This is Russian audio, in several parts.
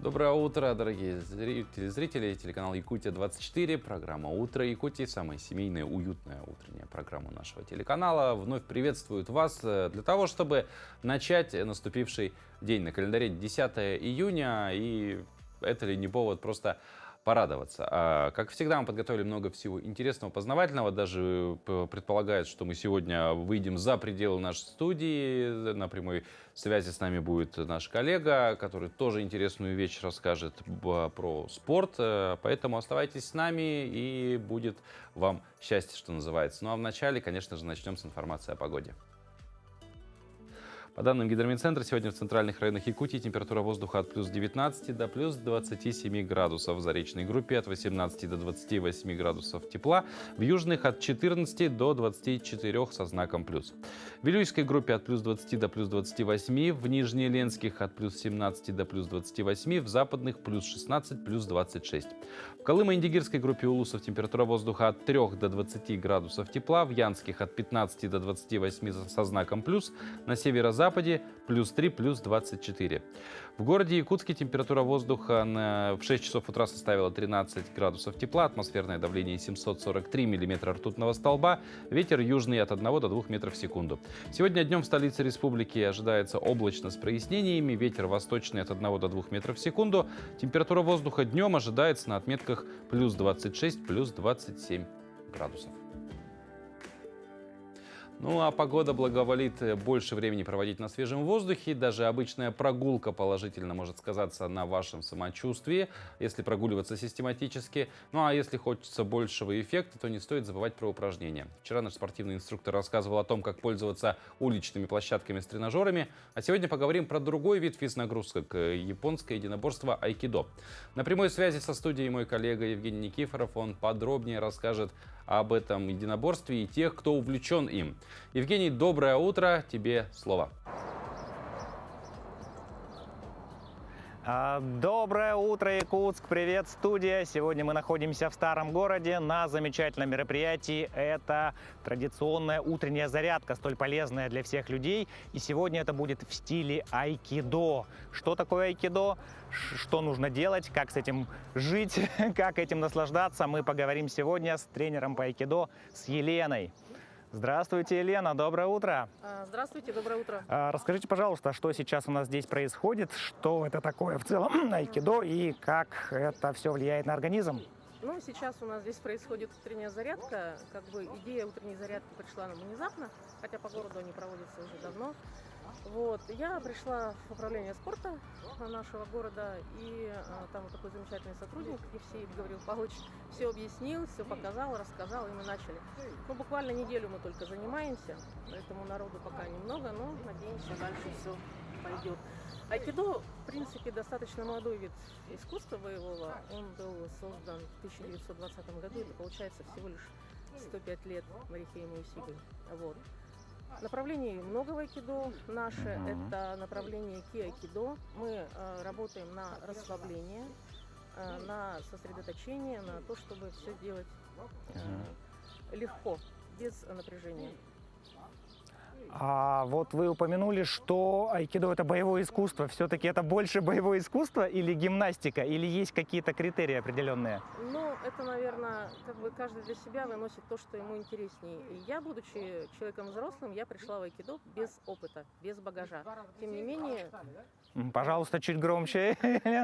Доброе утро, дорогие зрители. Телеканал Якутия-24, программа «Утро Якутии», самая семейная, уютная утренняя программа нашего телеканала. Вновь приветствует вас для того, чтобы начать наступивший день. На календаре 10 июня, и это ли не повод просто порадоваться. Как всегда, мы подготовили много всего интересного, познавательного. Даже предполагается, что мы сегодня выйдем за пределы нашей студии. На прямой связи с нами будет наш коллега, который тоже интересную вещь расскажет про спорт. Поэтому оставайтесь с нами, и будет вам счастье, что называется. Ну а вначале, конечно же, начнем с информации о погоде. По данным Гидромедцентра, сегодня в центральных районах Якутии температура воздуха от плюс 19 до плюс 27 градусов. В заречной группе от 18 до 28 градусов тепла. В южных от 14 до 24 со знаком плюс. В Вилюйской группе от плюс 20 до плюс 28. В Нижнеленских от плюс 17 до плюс 28. В западных плюс 16, плюс 26. В Колымо-Индигирской группе улусов температура воздуха от 3 до 20 градусов тепла. В Янских от 15 до 28 со знаком плюс. На северо-западе плюс 3, плюс 24. В городе Якутске температура воздуха в 6 часов утра составила 13 градусов тепла, атмосферное давление 743 миллиметра ртутного столба, ветер южный от 1 до 2 метров в секунду. Сегодня днем в столице республики ожидается облачно с прояснениями, ветер восточный от 1 до 2 метров в секунду. Температура воздуха днем ожидается на отметках плюс 26, плюс 27 градусов. Ну а погода благоволит больше времени проводить на свежем воздухе. Даже обычная прогулка положительно может сказаться на вашем самочувствии, если прогуливаться систематически. Ну а если хочется большего эффекта, то не стоит забывать про упражнения. Вчера наш спортивный инструктор рассказывал о том, как пользоваться уличными площадками с тренажерами. А сегодня поговорим про другой вид физнагрузок – японское единоборство айкидо. На прямой связи со студией мой коллега Евгений Никифоров. Он подробнее расскажет об этом единоборстве и тех, кто увлечен им. Евгений, доброе утро, тебе слово. Доброе утро, Якутск! Привет, студия! Сегодня мы находимся в старом городе на замечательном мероприятии. Это традиционная утренняя зарядка, столь полезная для всех людей. И сегодня это будет в стиле айкидо. Что такое айкидо? Что нужно делать? Как с этим жить? Как этим наслаждаться? Мы поговорим сегодня с тренером по айкидо, с Еленой. Здравствуйте, Елена, доброе утро. Здравствуйте, доброе утро. Расскажите, пожалуйста, что сейчас у нас здесь происходит, что это такое в целом айкидо и как это все влияет на организм? Ну, сейчас у нас здесь происходит утренняя зарядка. Как бы идея утренней зарядки пришла нам внезапно, хотя по городу они проводятся уже давно. Вот. Я пришла в управление спорта нашего города, и там вот такой замечательный сотрудник Евсеев Гаврил Павлович все объяснил, все показал, рассказал, и мы начали. Ну, буквально неделю мы только занимаемся, поэтому народу пока немного, но надеемся, дальше все пойдет. Айкидо, в принципе, достаточно молодой вид искусства боевого. Он был создан в 1920 году, это получается всего лишь 105 лет Марихеему Усиги. Вот. Направлений много в айкидо. Наше это направление ки-айкидо. Мы работаем на расслабление, на сосредоточение, на то, чтобы все делать легко, без напряжения. А вот вы упомянули, что айкидо это боевое искусство. Все-таки это больше боевое искусство или гимнастика, или есть какие-то критерии определенные? Ну, это, наверное, как бы каждый для себя выносит то, что ему интереснее. И я, будучи человеком взрослым, я пришла в айкидо без опыта, без багажа. Тем не менее... Пожалуйста, чуть громче.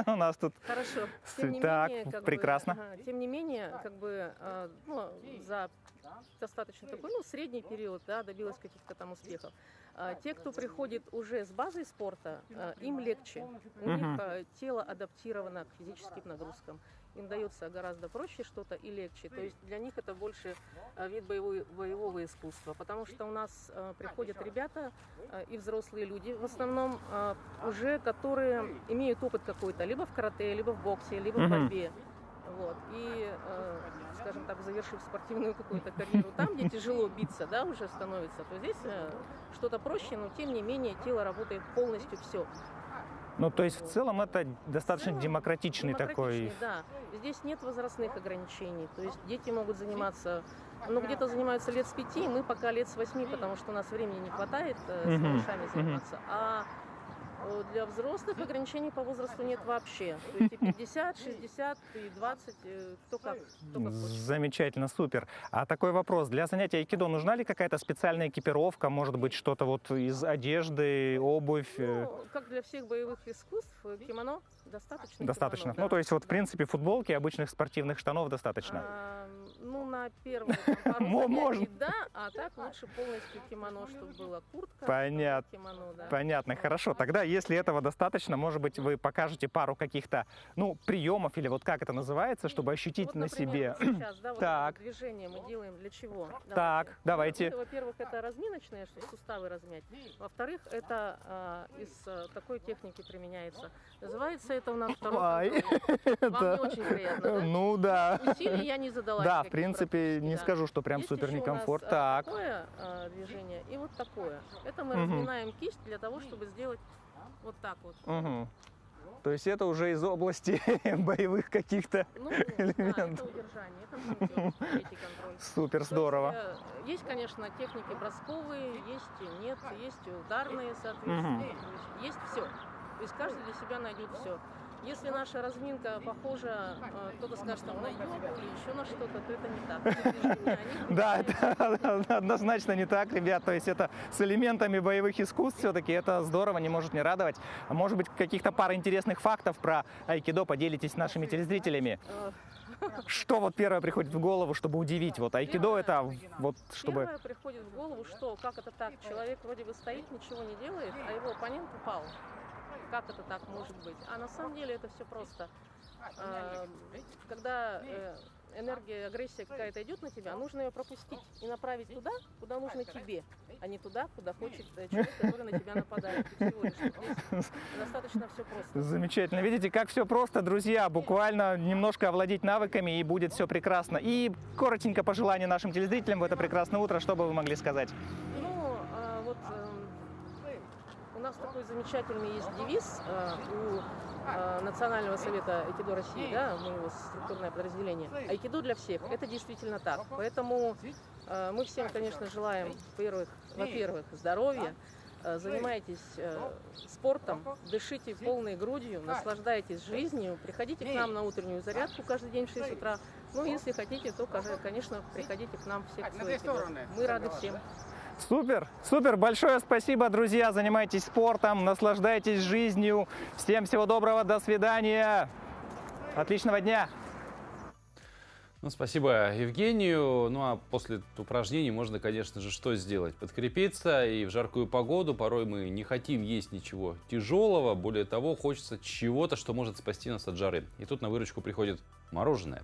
У нас тут... Хорошо. Тем не так, менее, прекрасно. Тем не менее, как бы, за достаточно такой, средний период, да, добилась каких-то там успехов. Те, кто приходит уже с базой спорта, им легче. У них тело адаптировано к физическим нагрузкам. Им дается гораздо проще что-то и легче. То есть для них это больше вид боевого искусства. Потому что у нас приходят ребята и взрослые люди, в основном уже, которые имеют опыт какой-то, либо в карате, либо в боксе, либо в борьбе. Вот. И, скажем так, завершив спортивную какую-то карьеру там, где тяжело биться, да, уже становится, то здесь что-то проще, но тем не менее тело работает полностью все. Ну, то есть в целом это достаточно демократичный такой... Да, здесь нет возрастных ограничений, то есть дети могут заниматься, где-то занимаются лет с 5, мы пока лет с 8, потому что у нас времени не хватает с малышами заниматься, а Для взрослых ограничений по возрасту нет вообще. То есть и 50, 60, и 20, кто как хочет. Замечательно, супер. А такой вопрос. Для занятия айкидо нужна ли какая-то специальная экипировка? Может быть, что-то вот из одежды, обувь? Ну, как для всех боевых искусств, кимоно достаточно. Достаточно. Кимоно, да. Ну, то есть вот, в Да. принципе, футболки, обычных спортивных штанов достаточно. Ну, на первые там, пару Можно. занятий, да, а так лучше полностью кимоно, чтобы была куртка. Понятно. Кимоно, да. Понятно, хорошо. Тогда, если этого достаточно, может быть, вы покажете пару каких-то, ну, приемов или вот как это называется, чтобы ощутить Вот, на например, себе. вот сейчас, да, вот Так. это движение мы делаем для чего? Так, давайте. Это, во-первых, это разминочное, чтобы суставы размять. Во-вторых, это из такой техники применяется. Называется это у нас второй Ай, контроль. Вам не очень приятно, да? Ну да. Усилий я не задала. Да, в никаких принципе, практически, не да. скажу, что прям Есть супер еще у нас, некомфорт. Так. такое движение и вот такое. Это мы Мгм. разминаем кисть для того, чтобы сделать вот так вот. Мгм. То есть это уже из области боевых каких-то. Ну, да, это элемент. удержание, это танцёр, третий контроль. Супер, То есть, здорово. Есть, конечно, техники бросковые, есть и нет, есть и ударные, соответственно. Мгм. То есть все. То есть каждый для себя найдет все. Если наша разминка похожа, кто-то скажет там на йогу или еще на что-то, то это не так. Движения, они Да, применяются. это однозначно не так, ребят. То есть это с элементами боевых искусств все-таки. Это здорово, не может не радовать. А может быть, каких-то пара интересных фактов про айкидо поделитесь с нашими телезрителями. Что вот первое приходит в голову, чтобы удивить? Вот айкидо это вот чтобы... Первое приходит в голову, что как это так? Человек вроде бы стоит, ничего не делает, а его оппонент упал. Как это так может быть? А на самом деле это все просто. Когда энергия, агрессия какая-то идет на тебя, нужно ее пропустить и направить туда, куда нужно тебе, а не туда, куда хочет человек, который на тебя нападает. И всего лишь. Здесь достаточно все просто. Замечательно. Видите, как все просто, друзья. Буквально немножко овладеть навыками, и будет все прекрасно. И коротенько пожелание нашим телезрителям в это прекрасное утро, что бы вы могли сказать? Ну, вот у нас такой замечательный есть девиз у Национального совета айкидо России, да, мы его структурное подразделение. Айкидо для всех, это действительно так. Поэтому мы всем, конечно, желаем, во-первых, здоровья, занимайтесь спортом, дышите полной грудью, наслаждайтесь жизнью, приходите к нам на утреннюю зарядку каждый день в 6 утра. Ну, если хотите, то, конечно, приходите к нам в секцию айкидо. Мы рады всем. Супер, супер, большое спасибо, друзья, занимайтесь спортом, наслаждайтесь жизнью. Всем всего доброго, до свидания, отличного дня. Ну, спасибо Евгению. Ну, а после упражнений можно, конечно же, что сделать? Подкрепиться. И в жаркую погоду порой мы не хотим есть ничего тяжелого. Более того, хочется чего-то, что может спасти нас от жары. И тут на выручку приходит мороженое.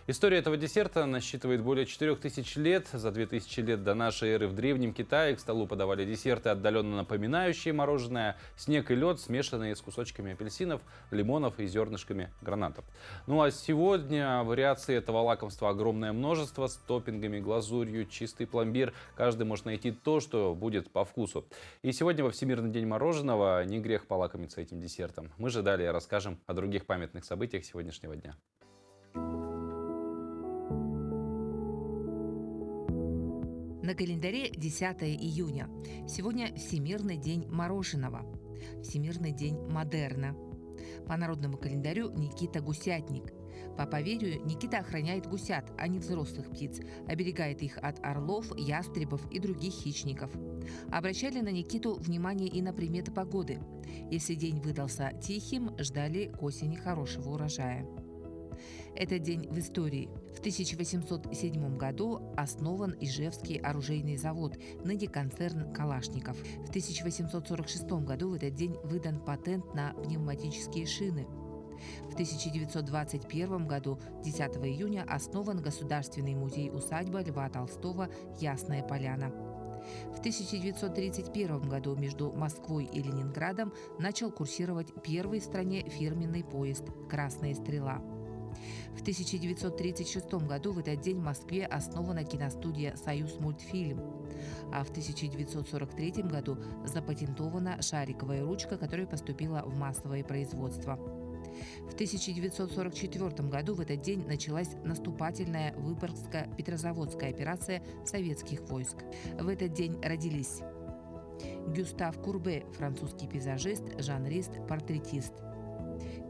История этого десерта насчитывает более 4000 лет. За 2000 лет до нашей эры в Древнем Китае к столу подавали десерты, отдаленно напоминающие мороженое. Снег и лед, смешанные с кусочками апельсинов, лимонов и зернышками гранатов. Ну а сегодня вариаций этого лакомства огромное множество. С топпингами, глазурью, чистый пломбир. Каждый может найти то, что будет по вкусу. И сегодня во Всемирный день мороженого не грех полакомиться этим десертом. Мы же далее расскажем о других памятных событиях сегодняшнего дня. На календаре 10 июня. Сегодня Всемирный день мороженого. Всемирный день модерна. По народному календарю Никита Гусятник. По поверью, Никита охраняет гусят, а не взрослых птиц, оберегает их от орлов, ястребов и других хищников. Обращали на Никиту внимание и на приметы погоды. Если день выдался тихим, ждали к осени хорошего урожая. Этот день в истории. В 1807 году основан Ижевский оружейный завод, ныне концерн «Калашников». В 1846 году в этот день выдан патент на пневматические шины. В 1921 году, 10 июня, основан Государственный музей-усадьба Льва Толстого «Ясная поляна». В 1931 году между Москвой и Ленинградом начал курсировать первый в стране фирменный поезд «Красная стрела». В 1936 году в этот день в Москве основана киностудия «Союз мультфильм», а в 1943 году запатентована шариковая ручка, которая поступила в массовое производство. В 1944 году в этот день началась наступательная Выборгско-Петрозаводская операция советских войск. В этот день родились Гюстав Курбе, французский пейзажист, жанрист, портретист.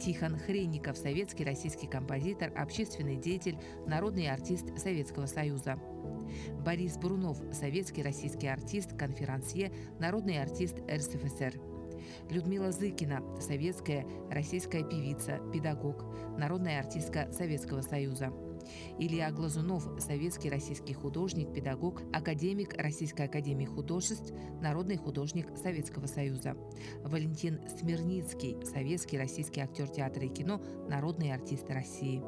Тихон Хренников, советский российский композитор, общественный деятель, народный артист Советского Союза. Борис Брунов, советский российский артист, конферансье, народный артист РСФСР. Людмила Зыкина, советская российская певица, педагог, народная артистка Советского Союза. Илья Глазунов, советский российский художник, педагог, академик Российской академии художеств, народный художник Советского Союза. Валентин Смирницкий, советский российский актер театра и кино, народный артист России.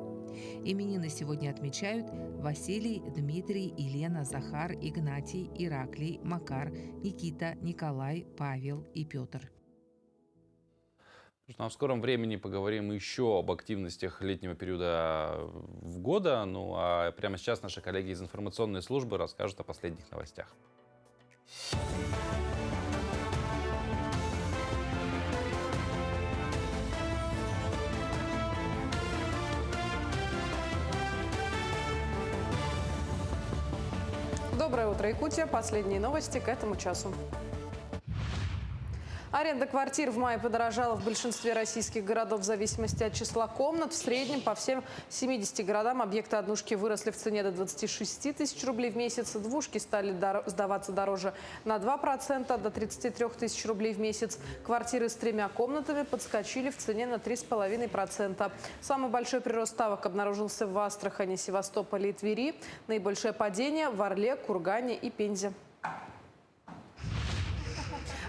Именины сегодня отмечают Василий, Дмитрий, Елена, Захар, Игнатий, Ираклий, Макар, Никита, Николай, Павел и Петр. В скором времени поговорим еще об активностях летнего периода в года. Ну а прямо сейчас наши коллеги из информационной службы расскажут о последних новостях. Доброе утро, Якутия. Последние новости к этому часу. Аренда квартир в мае подорожала в большинстве российских городов в зависимости от числа комнат. В среднем по всем 70 городам объекты однушки выросли в цене до 26 тысяч рублей в месяц. Двушки стали сдаваться дороже на 2%, до 33 тысяч рублей в месяц. Квартиры с 3 комнатами подскочили в цене на 3,5%. Самый большой прирост ставок обнаружился в Астрахани, Севастополе и Твери. Наибольшее падение в Орле, Кургане и Пензе.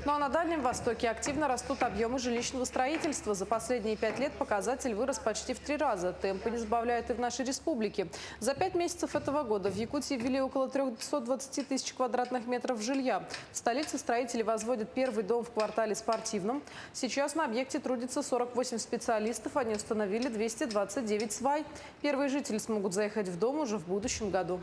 Ну а на Дальнем Востоке активно растут объемы жилищного строительства. За последние 5 лет показатель вырос почти в 3 раза. Темпы не сбавляют и в нашей республике. За 5 месяцев этого года в Якутии ввели около 320 тысяч квадратных метров жилья. В столице строители возводят первый дом в квартале Спортивном. Сейчас на объекте трудится 48 специалистов. Они установили 229 свай. Первые жители смогут заехать в дом уже в будущем году.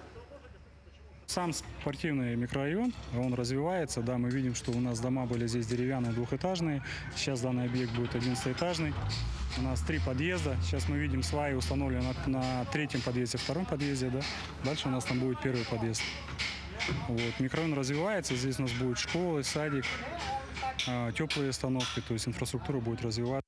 Сам спортивный микрорайон, он развивается. Да, мы видим, что у нас дома были здесь деревянные, двухэтажные. Сейчас данный объект будет 11-этажный. У нас 3 подъезда. Сейчас мы видим сваи установлены на 3-м подъезде, 2-м подъезде. Да? Дальше у нас там будет 1-й подъезд. Вот. Микрорайон развивается. Здесь у нас будет школы, садик, теплые остановки. То есть инфраструктура будет развиваться.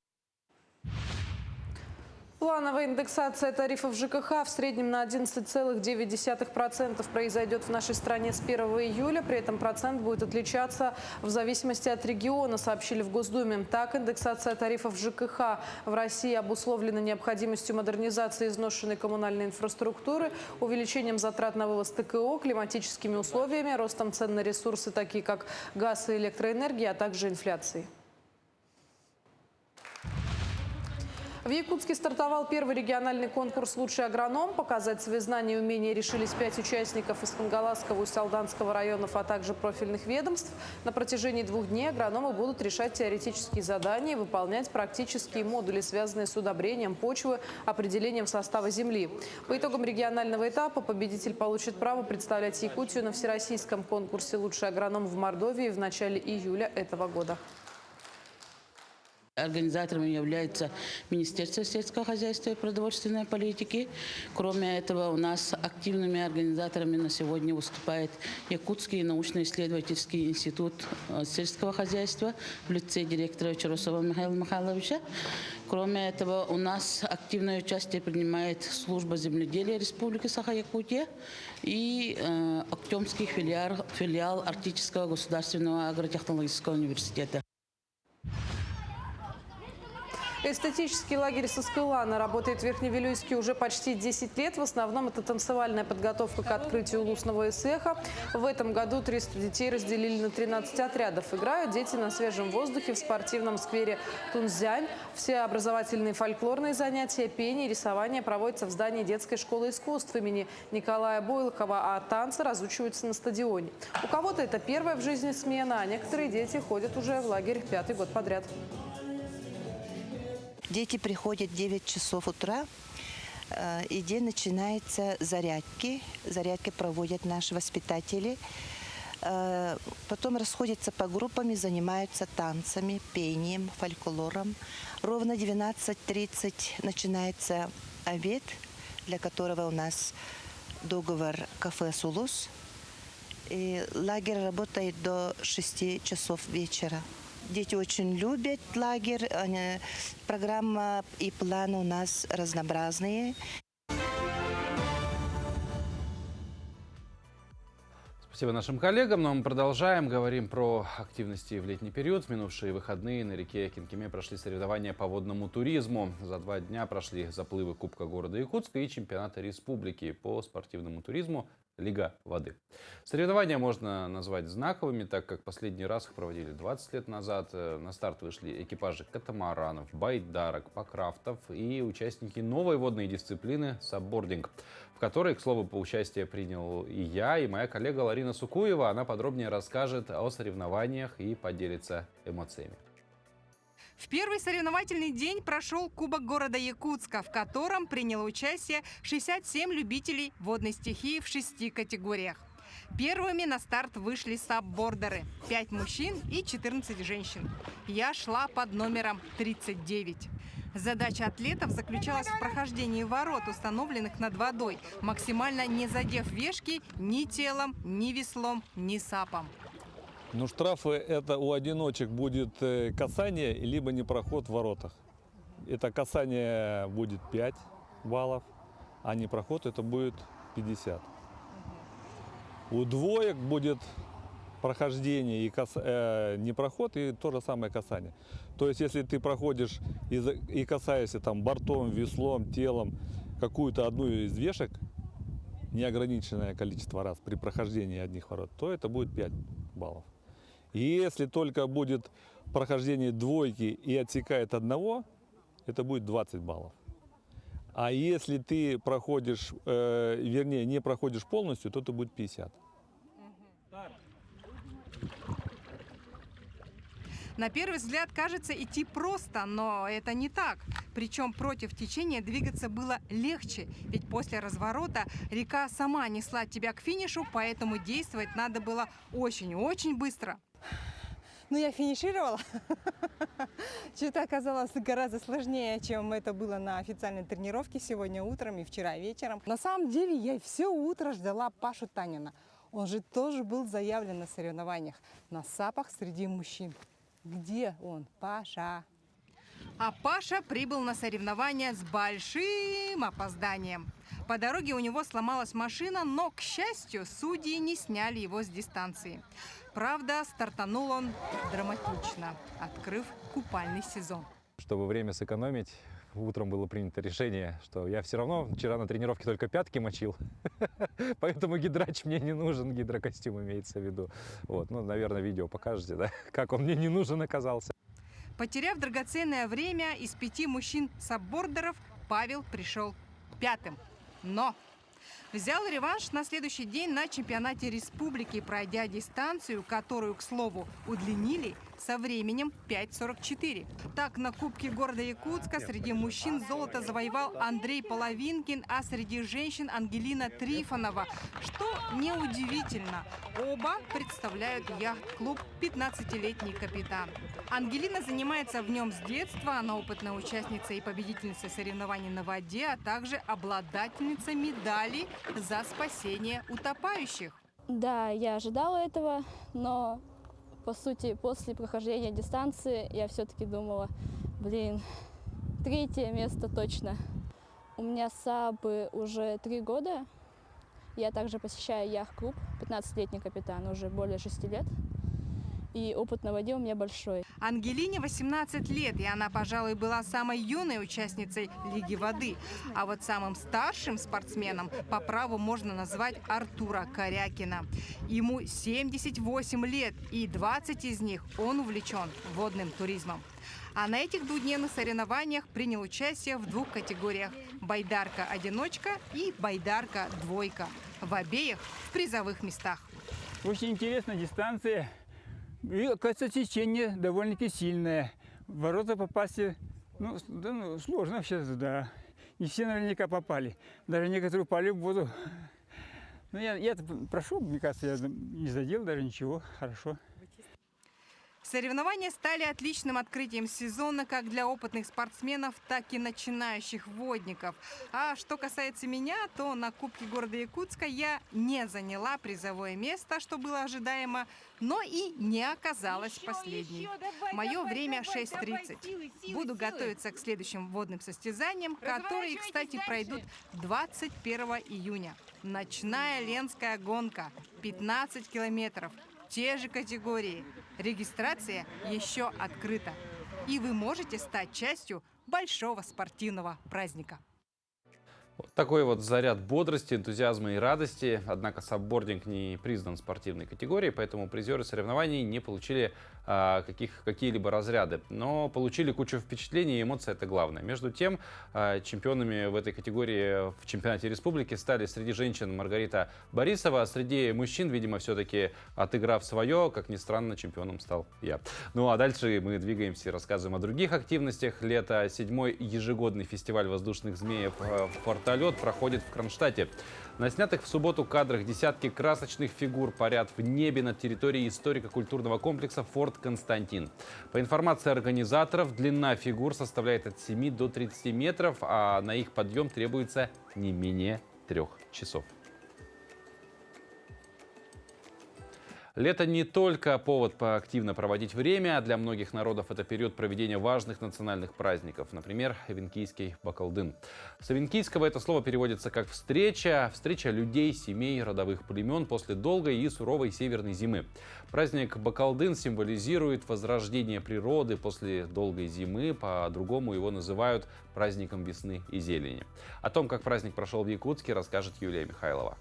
Плановая индексация тарифов ЖКХ в среднем на 11,9% произойдет в нашей стране с 1 июля. При этом процент будет отличаться в зависимости от региона, сообщили в Госдуме. Так, индексация тарифов ЖКХ в России обусловлена необходимостью модернизации изношенной коммунальной инфраструктуры, увеличением затрат на вывоз ТКО, климатическими условиями, ростом цен на ресурсы, такие как газ и электроэнергия, а также инфляцией. В Якутске стартовал первый региональный конкурс «Лучший агроном». Показать свои знания и умения решились 5 участников из Хангаласского и Салданского районов, а также профильных ведомств. На протяжении 2 дней агрономы будут решать теоретические задания и выполнять практические модули, связанные с удобрением почвы, определением состава земли. По итогам регионального этапа победитель получит право представлять Якутию на всероссийском конкурсе «Лучший агроном» в Мордовии в начале июля этого года. Организатором является Министерство сельского хозяйства и продовольственной политики. Кроме этого, у нас активными организаторами на сегодня выступает Якутский научно-исследовательский институт сельского хозяйства в лице директора Чарусова Михаила Михайловича. Кроме этого, у нас активное участие принимает служба земледелия Республики Саха-Якутия и Актемский филиал Арктического государственного агротехнологического университета. Эстетический лагерь Соскылана работает в Верхневилюйске уже почти 10 лет. В основном это танцевальная подготовка к открытию Лусного СЭХа. В этом году 300 детей разделили на 13 отрядов. Играют дети на свежем воздухе в спортивном сквере Тунцзянь. Все образовательные фольклорные занятия, пение и рисование проводятся в здании детской школы искусств имени Николая Бойлокова, а танцы разучиваются на стадионе. У кого-то это первая в жизни смена, а некоторые дети ходят уже в лагерь 5-й год подряд. Дети приходят в 9 часов утра, и день начинается зарядки. Зарядки проводят наши воспитатели. Потом расходятся по группам и занимаются танцами, пением, фольклором. Ровно 12:30 начинается обед, для которого у нас договор кафе «Сулус». И лагерь работает до 6 часов вечера. Дети очень любят лагерь. Программа и планы у нас разнообразные. Спасибо нашим коллегам, но мы продолжаем. Говорим про активности в летний период. В минувшие выходные на реке Кинкеме прошли соревнования по водному туризму. За 2 дня прошли заплывы Кубка города Якутска и чемпионата республики по спортивному туризму «Лига воды». Соревнования можно назвать знаковыми, так как последний раз их проводили 20 лет назад. На старт вышли экипажи катамаранов, байдарок, пакрафтов и участники новой водной дисциплины саббординг, в которой, к слову, по участию принял и я, и моя коллега Ларина Сукуева. Она подробнее расскажет о соревнованиях и поделится эмоциями. В первый соревновательный день прошел Кубок города Якутска, в котором приняло участие 67 любителей водной стихии в 6 категориях. Первыми на старт вышли саббордеры – 5 мужчин и 14 женщин. Я шла под номером 39. Задача атлетов заключалась в прохождении ворот, установленных над водой, максимально не задев вешки ни телом, ни веслом, ни сапом. Ну, штрафы это у одиночек будет касание, либо не проход в воротах. Это касание будет 5 баллов, а не проход это будет 50. У двоек будет прохождение и не проход, и то же самое касание. То есть, если ты проходишь и касаешься там бортом, веслом, телом какую-то одну из вешек, неограниченное количество раз при прохождении одних ворот, то это будет 5 баллов. И если только будет прохождение двойки и отсекает одного, это будет 20 баллов. А если ты проходишь, вернее, не проходишь полностью, то это будет 50. На первый взгляд кажется идти просто, но это не так. Причем против течения двигаться было легче, ведь после разворота река сама несла тебя к финишу, поэтому действовать надо было очень-очень быстро. Ну, я финишировала. Что-то оказалось гораздо сложнее, чем это было на официальной тренировке сегодня утром и вчера вечером. На самом деле, я все утро ждала Пашу Танина. Он же тоже был заявлен на соревнованиях на сапах среди мужчин. Где он, Паша? А Паша прибыл на соревнования с большим опозданием. По дороге у него сломалась машина, но, к счастью, судьи не сняли его с дистанции. Правда, стартанул он драматично, открыв купальный сезон. Чтобы время сэкономить, утром было принято решение, что я все равно вчера на тренировке только пятки мочил, поэтому гидрач мне не нужен, гидрокостюм имеется в виду. Вот, ну, наверное, видео покажете, да, как он мне не нужен оказался. Потеряв драгоценное время, из 5 мужчин-саббордеров Павел пришел 5-м. Но взял реванш на следующий день на чемпионате республики, пройдя дистанцию, которую, к слову, удлинили со временем 5:44. Так, на Кубке города Якутска среди мужчин золото завоевал Андрей Половинкин, а среди женщин Ангелина Трифонова. Что неудивительно, оба представляют яхт-клуб «15-летний капитан». Ангелина занимается в нем с детства, она опытная участница и победительница соревнований на воде, а также обладательница медалей за спасение утопающих. Да, я ожидала этого, но по сути после прохождения дистанции я все-таки думала, 3-е место точно. У меня САБы уже 3 года. Я также посещаю яхт-клуб «15-летний капитан» уже более 6 лет. И опыт на воде у меня большой. Ангелине 18 лет, и она, пожалуй, была самой юной участницей Лиги воды. А вот самым старшим спортсменом по праву можно назвать Артура Корякина. Ему 78 лет, и 20 из них он увлечен водным туризмом. А на этих двухдневных соревнованиях принял участие в 2 категориях – байдарка-одиночка и байдарка-двойка. В обеих в призовых местах. Очень интересная дистанция. И, оказывается, течение довольно-таки сильное. В ворота попасть сложно вообще, да. Не все наверняка попали. Даже некоторые упали в воду. Но я прошел, мне кажется, я не задел даже ничего. Хорошо. Соревнования стали отличным открытием сезона как для опытных спортсменов, так и начинающих водников. А что касается меня, то на Кубке города Якутска я не заняла призовое место, что было ожидаемо, но и не оказалась последней. Мое время 6:30. Буду готовиться к следующим водным состязаниям, которые, кстати, пройдут 21 июня. Ночная ленская гонка, 15 километров, те же категории. Регистрация еще открыта. И вы можете стать частью большого спортивного праздника. Вот такой вот заряд бодрости, энтузиазма и радости. Однако саббординг не признан спортивной категорией, поэтому призеры соревнований не получили какие-либо разряды. Но получили кучу впечатлений и эмоций, это главное. Между тем, чемпионами в этой категории в чемпионате республики стали среди женщин Маргарита Борисова, а среди мужчин, видимо, все-таки отыграв свое, как ни странно, чемпионом стал я. Ну а дальше мы двигаемся и рассказываем о других активностях. Лето 7-й ежегодный фестиваль воздушных змеев «Фортолет» проходит в Кронштадте. На снятых в субботу кадрах десятки красочных фигур парят в небе над территорией историко-культурного комплекса «Форт Константин». По информации организаторов, длина фигур составляет от 7 до 30 метров, а на их подъем требуется не менее 3 часов. Лето не только повод поактивно проводить время, а для многих народов это период проведения важных национальных праздников. Например, Эвенкийский Бакалдын. С эвенкийского это слово переводится как «встреча», встреча людей, семей, родовых племен после долгой и суровой северной зимы. Праздник Бакалдын символизирует возрождение природы после долгой зимы, по-другому его называют праздником весны и зелени. О том, как праздник прошел в Якутске, расскажет Юлия Михайлова.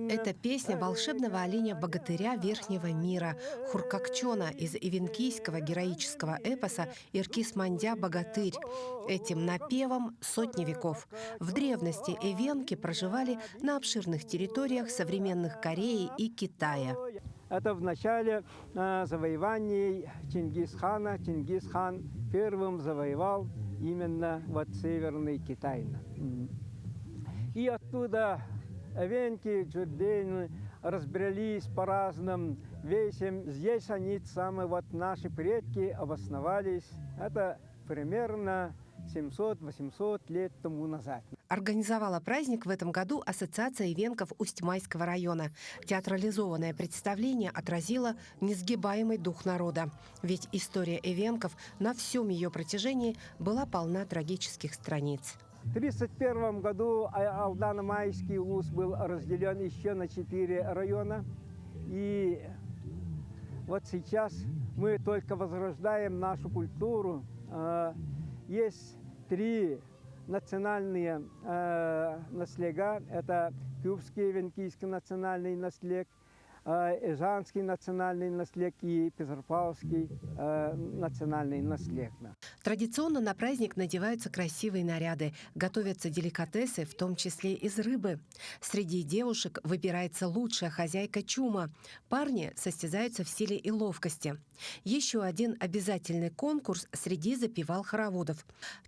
Это песня волшебного оленя-богатыря Верхнего мира Хуркакчона из эвенкийского героического эпоса «Иркис-Мандя Богатырь». Этим напевом сотни веков. В древности эвенки проживали на обширных территориях современных Кореи и Китая. Это в начале завоеваний Чингисхана. Чингисхан первым завоевал именно вот Северный Китай. И оттуда эвенки, джурдейны разбрелись по разным весям. Здесь они самые вот наши предки обосновались. Это примерно 700-800 лет тому назад. Организовала праздник в этом году Ассоциация эвенков Усть-Майского района. Театрализованное представление отразило несгибаемый дух народа. Ведь история эвенков на всем ее протяжении была полна трагических страниц. В 1931 году Алдано-Майский улус был разделен еще на 4 района. И вот сейчас мы только возрождаем нашу культуру. Есть 3 национальные наслега. Это Кюбский эвенкийский национальный наслег, Эжанский национальный наслег и Петропавловский национальный наслег. Традиционно на праздник надеваются красивые наряды, готовятся деликатесы, в том числе из рыбы. Среди девушек выбирается лучшая хозяйка чума. Парни состязаются в силе и ловкости. Еще один обязательный конкурс среди запевал-хороводов.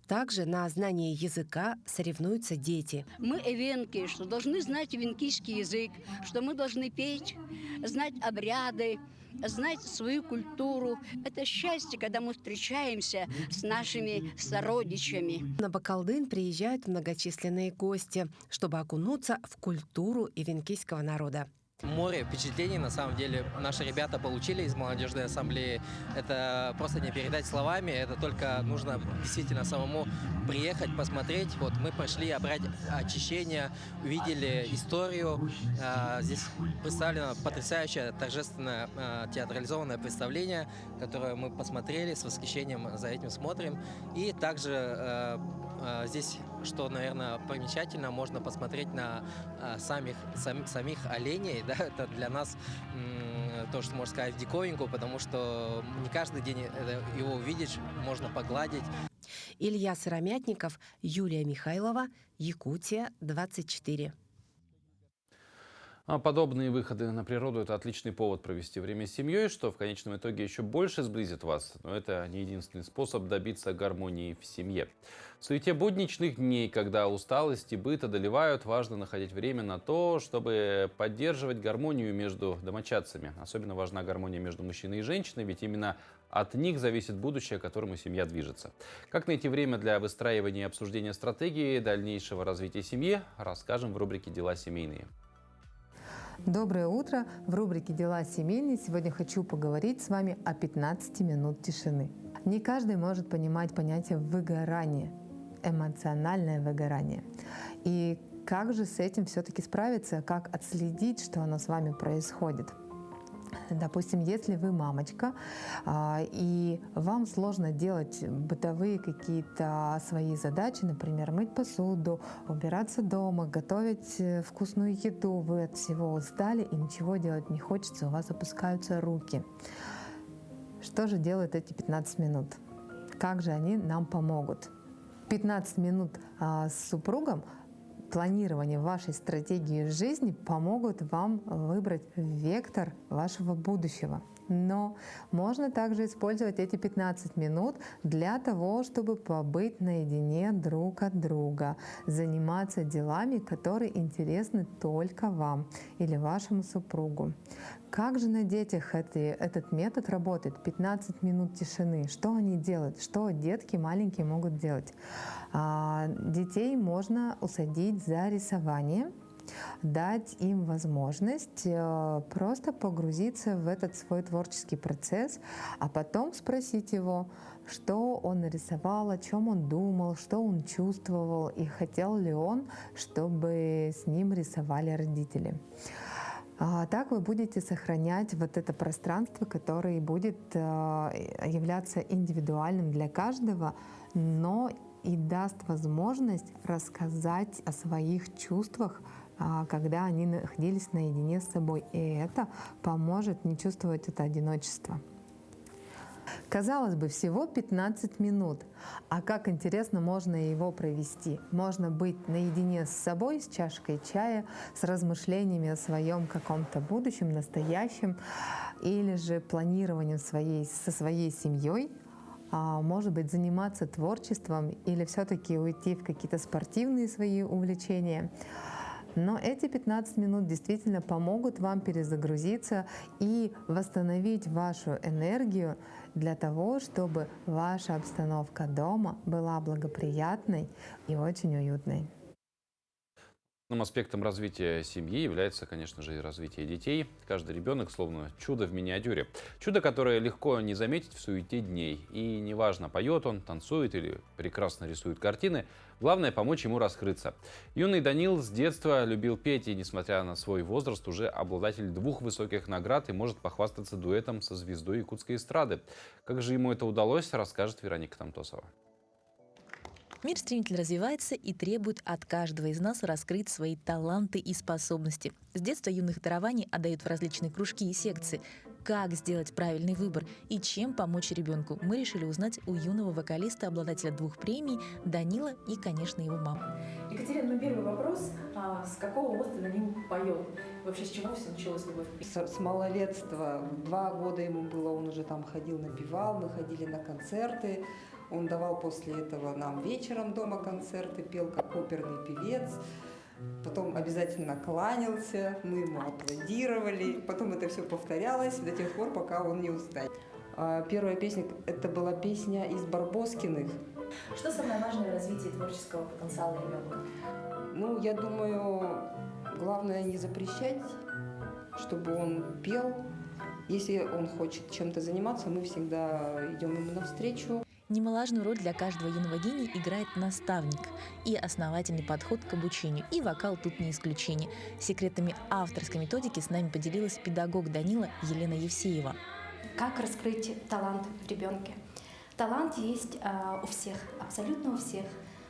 Также на знание языка соревнуются дети. Мы эвенки, что должны знать эвенкийский язык, что мы должны петь, знать обряды, знать свою культуру. Это счастье, когда мы встречаемся с нашими сородичами. На Бакалдын приезжают многочисленные гости, чтобы окунуться в культуру эвенкийского народа. Море впечатлений, на самом деле, наши ребята получили из молодежной ассамблеи. Это просто не передать словами, это только нужно действительно самому приехать, посмотреть. Вот мы прошли обряд очищения, увидели историю. Здесь представлено потрясающее торжественное театрализованное представление, которое мы посмотрели, с восхищением за этим смотрим. И также здесь, что, наверное, примечательно, можно посмотреть на самих оленей. Да? Это для нас то, что можно сказать, в диковинку, потому что не каждый день его увидишь, можно погладить. Илья Сыромятников, Юлия Михайлова, Якутия, 24. А подобные выходы на природу – это отличный повод провести время с семьей, что в конечном итоге еще больше сблизит вас. Но это не единственный способ добиться гармонии в семье. В суете будничных дней, когда усталость и быт одолевают, важно находить время на то, чтобы поддерживать гармонию между домочадцами. Особенно важна гармония между мужчиной и женщиной, ведь именно от них зависит будущее, к которому семья движется. Как найти время для выстраивания и обсуждения стратегии дальнейшего развития семьи, расскажем в рубрике «Дела семейные». Доброе утро! В рубрике «Дела семейные» сегодня хочу поговорить с вами о 15 минут тишины. Не каждый может понимать понятие выгорания, эмоциональное выгорание. И как же с этим все-таки справиться, как отследить, что оно с вами происходит? Допустим, если вы мамочка, и вам сложно делать бытовые какие-то свои задачи, например, мыть посуду, убираться дома, готовить вкусную еду, вы от всего устали и ничего делать не хочется, у вас опускаются руки. Что же делают эти 15 минут? Как же они нам помогут? 15 минут с супругом планирование вашей стратегии жизни помогут вам выбрать вектор вашего будущего. Но можно также использовать эти 15 минут для того, чтобы побыть наедине друг от друга, заниматься делами, которые интересны только вам или вашему супругу. Как же на детях этот метод работает? 15 минут тишины. Что они делают? Что детки маленькие могут делать? Детей можно усадить за рисование, дать им возможность просто погрузиться в этот свой творческий процесс, а потом спросить его, что он нарисовал, о чем он думал, что он чувствовал и хотел ли он, чтобы с ним рисовали родители. Так вы будете сохранять вот это пространство, которое будет являться индивидуальным для каждого, но и даст возможность рассказать о своих чувствах, когда они находились наедине с собой. И это поможет не чувствовать это одиночество. Казалось бы, всего 15 минут. А как интересно можно его провести? Можно быть наедине с собой, с чашкой чая, с размышлениями о своем каком-то будущем, настоящем, или же планированием со своей семьей. Может быть, заниматься творчеством или все-таки уйти в какие-то спортивные свои увлечения. Но эти 15 минут действительно помогут вам перезагрузиться и восстановить вашу энергию для того, чтобы ваша обстановка дома была благоприятной и очень уютной. Одним аспектом развития семьи является, конечно же, и развитие детей. Каждый ребенок словно чудо в миниатюре. Чудо, которое легко не заметить в суете дней. И неважно, поет он, танцует или прекрасно рисует картины, главное помочь ему раскрыться. Юный Данил с детства любил петь и, несмотря на свой возраст, уже обладатель 2 высоких наград и может похвастаться дуэтом со звездой якутской эстрады. Как же ему это удалось, расскажет Вероника Тамтосова. Мир стремительно развивается и требует от каждого из нас раскрыть свои таланты и способности. С детства юных дарований отдают в различные кружки и секции. Как сделать правильный выбор и чем помочь ребенку, мы решили узнать у юного вокалиста, обладателя 2 премий, Данила и, конечно, его мамы. Екатерина, первый вопрос. С какого возраста Данил поет? Вообще, с чего все началось любовь? С малолетства. 2 года ему было, он уже там ходил, напевал, мы ходили на концерты. Он давал после этого нам вечером дома концерты, пел как оперный певец. Потом обязательно кланялся, мы ему аплодировали. Потом это все повторялось до тех пор, пока он не устанет. Первая песня – это была песня из Барбоскиных. Что самое важное в развитии творческого потенциала ребенка? Ну, я думаю, главное не запрещать, чтобы он пел. Если он хочет чем-то заниматься, мы всегда идем ему навстречу. Немаловажную роль для каждого юного гения играет наставник и основательный подход к обучению. И вокал тут не исключение. Секретами авторской методики с нами поделилась педагог Данила Елена Евсеева. Как раскрыть талант в ребенке? Талант есть у всех, абсолютно у всех,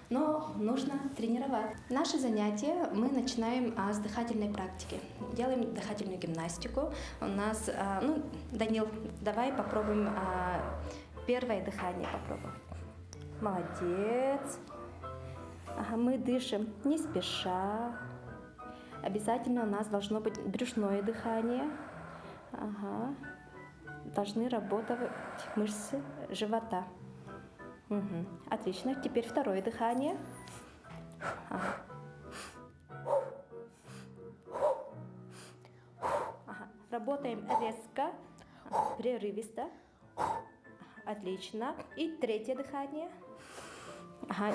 но нужно тренировать. Наши занятия мы начинаем с дыхательной практики. Делаем дыхательную гимнастику. У нас, Данил, давай попробуем первое дыхание попробуем. Молодец. Ага, мы дышим не спеша. Обязательно у нас должно быть брюшное дыхание. Ага. Должны работать мышцы живота. Угу. Отлично. Теперь второе дыхание. Ага. Ага. Работаем резко, прерывисто. Отлично. И третье дыхание. Ага,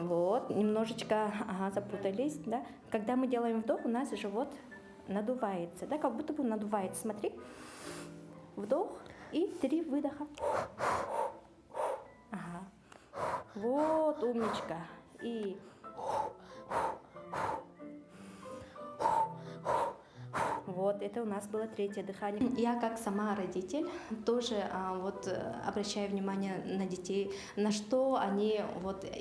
вот, немножечко запутались, да. Когда мы делаем вдох, у нас живот надувается, да, как будто бы надувается. Смотри. Вдох и 3 выдоха. Ага. Вот, умничка. И вот, это у нас было третье дыхание. Я как сама родитель тоже обращаю внимание на детей, на что они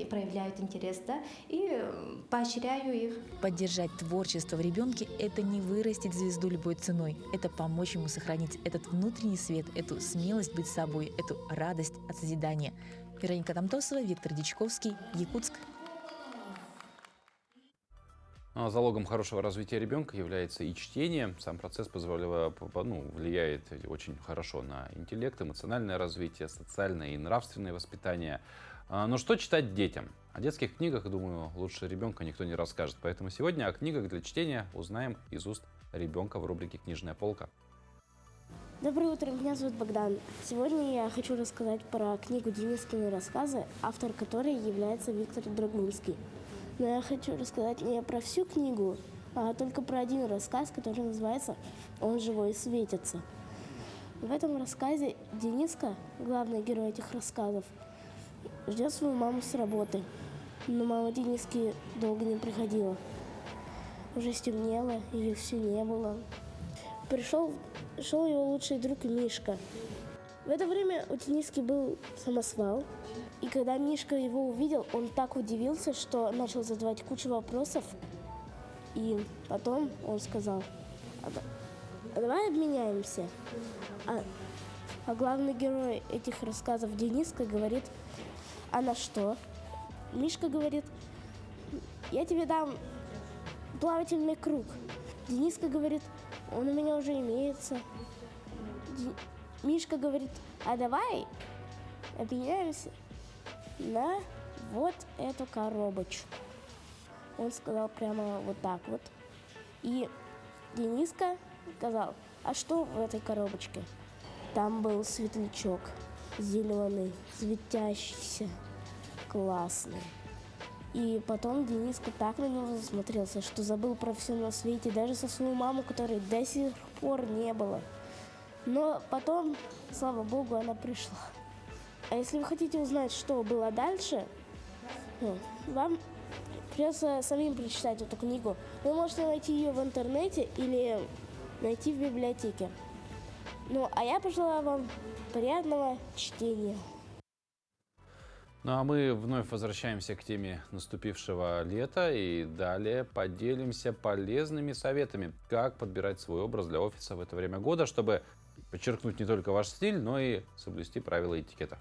проявляют интерес, да, и поощряю их. Поддержать творчество в ребенке – это не вырастить звезду любой ценой. Это помочь ему сохранить этот внутренний свет, эту смелость быть собой, эту радость от созидания. Вероника Тамтосова, Виктор Дичковский, Якутск. Залогом хорошего развития ребенка является и чтение. Сам процесс влияет очень хорошо на интеллект, эмоциональное развитие, социальное и нравственное воспитание. Но что читать детям? О детских книгах, думаю, лучше ребенка никто не расскажет. Поэтому сегодня о книгах для чтения узнаем из уст ребенка в рубрике «Книжная полка». Доброе утро, меня зовут Богдан. Сегодня я хочу рассказать про книгу «Денискины рассказы», автор которой является Виктор Драгунский. Но я хочу рассказать не про всю книгу, а только про один рассказ, который называется «Он живой светится». В этом рассказе Дениска, главный герой этих рассказов, ждет свою маму с работы. Но мама Дениски долго не приходила. Уже стемнело, ее все не было. Пришел его лучший друг Мишка. В это время у Дениски был самосвал. И когда Мишка его увидел, он так удивился, что начал задавать кучу вопросов. И потом он сказал: а давай обменяемся. А главный герой этих рассказов Дениска говорит: а на что? Мишка говорит: я тебе дам плавательный круг. Дениска говорит: он у меня уже имеется. Мишка говорит: а давай обменяемся на вот эту коробочку. Он сказал прямо вот так вот. И Дениска сказал: а что в этой коробочке? Там был светлячок зеленый, светящийся, классный. И потом Дениска так на него засмотрелся, что забыл про все на свете, даже со свою маму, которой до сих пор не было. Но потом, слава богу, она пришла. А если вы хотите узнать, что было дальше, вам придется самим прочитать эту книгу. Вы можете найти ее в интернете или найти в библиотеке. А я пожелаю вам приятного чтения. Ну а мы вновь возвращаемся к теме наступившего лета и далее поделимся полезными советами, как подбирать свой образ для офиса в это время года, чтобы подчеркнуть не только ваш стиль, но и соблюсти правила этикета.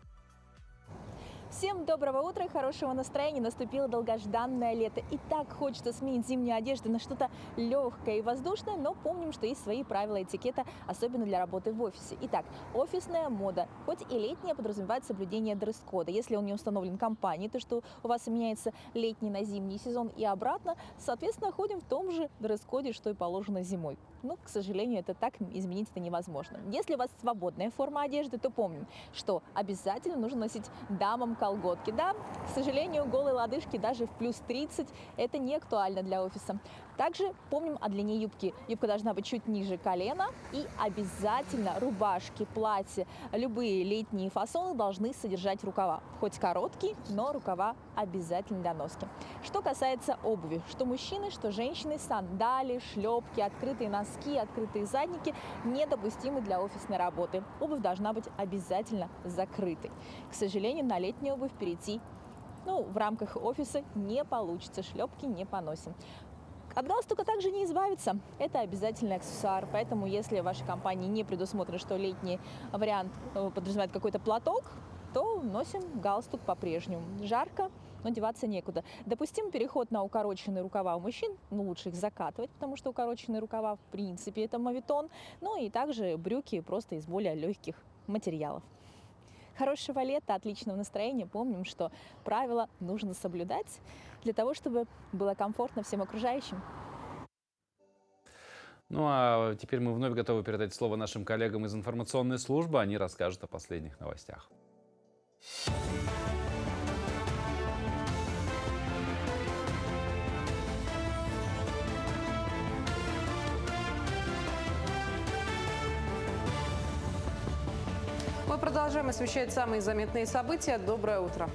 Всем доброго утра и хорошего настроения. Наступило долгожданное лето. И так хочется сменить зимнюю одежду на что-то легкое и воздушное, но помним, что есть свои правила этикета, особенно для работы в офисе. Итак, офисная мода. Хоть и летняя, подразумевает соблюдение дресс-кода. Если он не установлен компанией, то что у вас меняется летний на зимний сезон и обратно, соответственно, ходим в том же дресс-коде, что и положено зимой. Но, к сожалению, это так изменить это невозможно. Если у вас свободная форма одежды, то помним, что обязательно нужно носить дамам колготки. Да, к сожалению, голые лодыжки даже в плюс 30 это не актуально для офиса. Также помним о длине юбки. Юбка должна быть чуть ниже колена. И обязательно рубашки, платья, любые летние фасоны должны содержать рукава. Хоть короткие, но рукава обязательно для носки. Что касается обуви, что мужчины, что женщины, сандали, шлепки, открытые носки, открытые задники недопустимы для офисной работы. Обувь должна быть обязательно закрытой. К сожалению, на летнюю обувь перейти в рамках офиса не получится. Шлепки не поносим. От галстука также не избавиться. Это обязательный аксессуар. Поэтому, если в вашей компании не предусмотрено, что летний вариант подразумевает какой-то платок, то носим галстук по-прежнему. Жарко, но деваться некуда. Допустим переход на укороченные рукава у мужчин, но лучше их закатывать, потому что укороченные рукава в принципе это моветон, ну и также брюки просто из более легких материалов. Хорошего лета, отличного настроения. Помним, что правила нужно соблюдать для того, чтобы было комфортно всем окружающим. Ну а теперь мы вновь готовы передать слово нашим коллегам из информационной службы. Они расскажут о последних новостях. Мы продолжаем освещать самые заметные события. Доброе утро.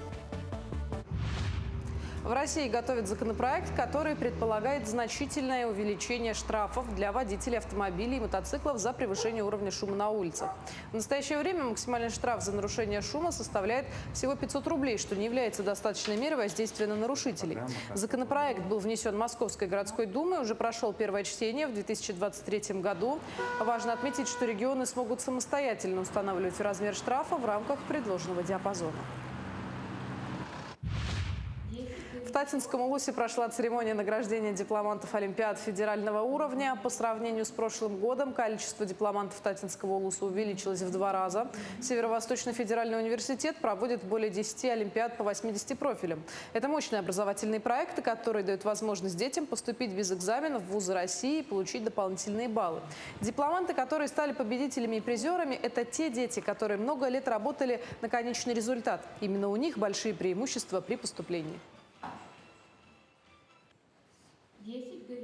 В России готовят законопроект, который предполагает значительное увеличение штрафов для водителей автомобилей и мотоциклов за превышение уровня шума на улицах. В настоящее время максимальный штраф за нарушение шума составляет всего 500 рублей, что не является достаточной мерой воздействия на нарушителей. Законопроект был внесен Московской городской думой, уже прошел первое чтение в 2023 году. Важно отметить, что регионы смогут самостоятельно устанавливать размер штрафа в рамках предложенного диапазона. В Татинском улусе прошла церемония награждения дипломантов Олимпиад федерального уровня. По сравнению с прошлым годом количество дипломантов Татинского улуса увеличилось в 2 раза. Северо-Восточный федеральный университет проводит более 10 олимпиад по 80 профилям. Это мощные образовательные проекты, которые дают возможность детям поступить без экзаменов в вузы России и получить дополнительные баллы. Дипломанты, которые стали победителями и призерами, это те дети, которые много лет работали на конечный результат. Именно у них большие преимущества при поступлении.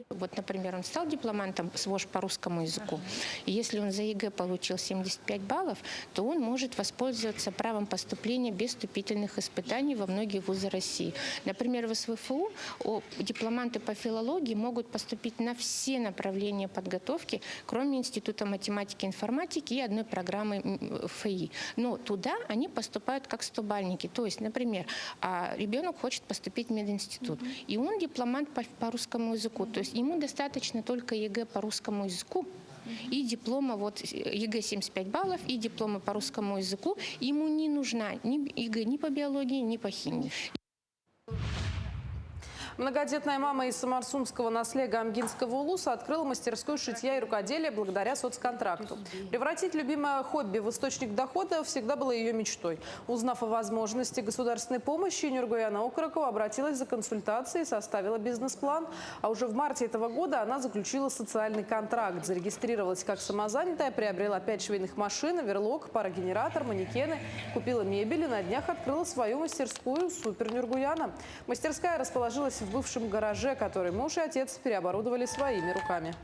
Вот, например, он стал дипломантом с ВОЖ по русскому языку. И если он за ЕГЭ получил 75 баллов, то он может воспользоваться правом поступления без вступительных испытаний во многие вузы России. Например, в СВФУ дипломанты по филологии могут поступить на все направления подготовки, кроме Института математики и информатики и одной программы ФИ. Но туда они поступают как стобальники. То есть, например, ребенок хочет поступить в мединститут, и он дипломант по русскому языку. То есть ему достаточно только ЕГЭ по русскому языку и диплома, вот ЕГЭ 75 баллов и диплома по русскому языку. Ему не нужна ни ЕГЭ ни по биологии, ни по химии. Многодетная мама из Самарсумского наслега Амгинского улуса открыла мастерскую шитья и рукоделия благодаря соцконтракту. Превратить любимое хобби в источник дохода всегда было ее мечтой. Узнав о возможности государственной помощи, Нургуяна Окорокова обратилась за консультацией и составила бизнес-план. А уже в марте этого года она заключила социальный контракт. Зарегистрировалась как самозанятая, приобрела 5 швейных машин, верлок, парогенератор, манекены, купила мебель и на днях открыла свою мастерскую «Супер Нургуяна». Мастерская расположилась в бывшем гараже, который муж и отец переоборудовали своими руками.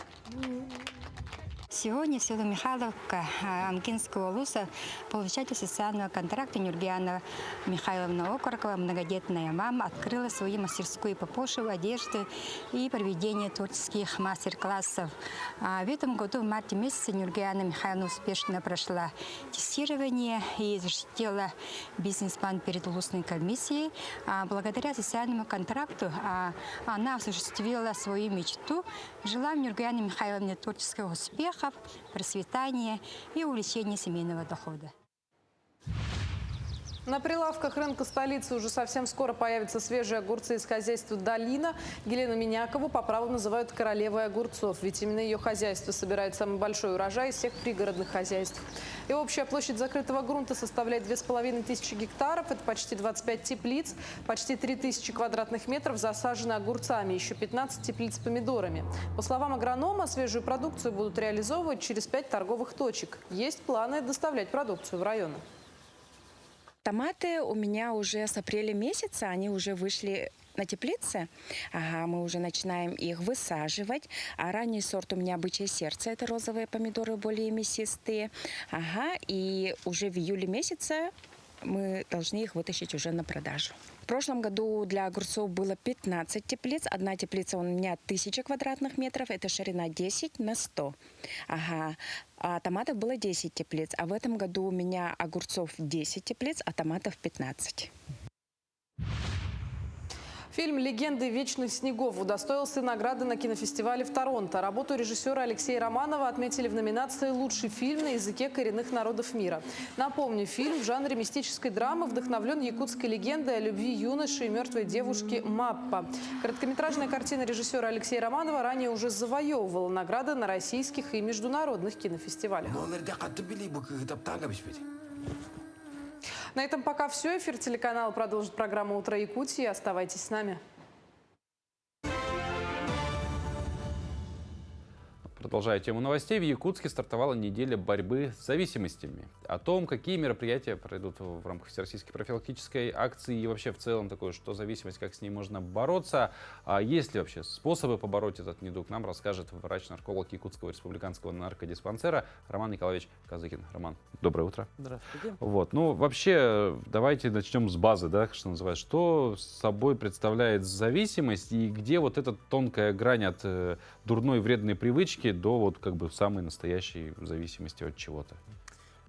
Сегодня в село Михайловка Амгинского улуса получатель социального контракта Нургуяна Михайловна Окорокова, многодетная мама, открыла свою мастерскую по пошиву одежды и проведению творческих мастер-классов. В этом году в марте месяце Нургуяна Михайловна успешно прошла тестирование и защитила бизнес-план перед улусной комиссией. Благодаря социальному контракту она осуществила свою мечту. Желаем Нургуяне Михайловне творческого успеха, процветания и увеличения семейного дохода. На прилавках рынка столицы уже совсем скоро появятся свежие огурцы из хозяйства «Долина». Елену Минякову по праву называют королевой огурцов, ведь именно ее хозяйство собирает самый большой урожай из всех пригородных хозяйств. И общая площадь закрытого грунта составляет 2500 гектаров, это почти 25 теплиц, почти 3000 квадратных метров засажены огурцами, еще 15 теплиц с помидорами. По словам агронома, свежую продукцию будут реализовывать через 5 торговых точек. Есть планы доставлять продукцию в районы. Томаты у меня уже с апреля месяца, они уже вышли на теплице. Мы уже начинаем их высаживать. Ранний сорт у меня «Бычье сердце», это розовые помидоры, более мясистые. И уже в июле месяце мы должны их вытащить уже на продажу. В прошлом году для огурцов было 15 теплиц. Одна теплица у меня 1000 квадратных метров. Это ширина 10 на 100. А томатов было 10 теплиц. А в этом году у меня огурцов 10 теплиц, а томатов 15. В Фильм «Легенды вечных снегов» удостоился награды на кинофестивале в Торонто. Работу режиссера Алексея Романова отметили в номинации «Лучший фильм на языке коренных народов мира». Напомню, фильм в жанре мистической драмы вдохновлен якутской легендой о любви юноши и мертвой девушки Маппа. Короткометражная картина режиссера Алексея Романова ранее уже завоевывала награды на российских и международных кинофестивалях. На этом пока все. Эфир телеканала продолжит программа «Утро Якутии». Оставайтесь с нами. Продолжая тему новостей, в Якутске стартовала неделя борьбы с зависимостями. О том, какие мероприятия пройдут в рамках всероссийской профилактической акции и вообще в целом такое, что зависимость, как с ней можно бороться, а есть ли вообще способы побороть этот недуг, нам расскажет врач-нарколог Якутского республиканского наркодиспансера Роман Николаевич Казыкин. Роман, доброе утро. Здравствуйте. Вот, ну вообще давайте начнем с базы, да, что называется. Что собой представляет зависимость и где вот эта тонкая грань от дурной вредной привычки до вот как бы самой настоящей зависимости от чего-то?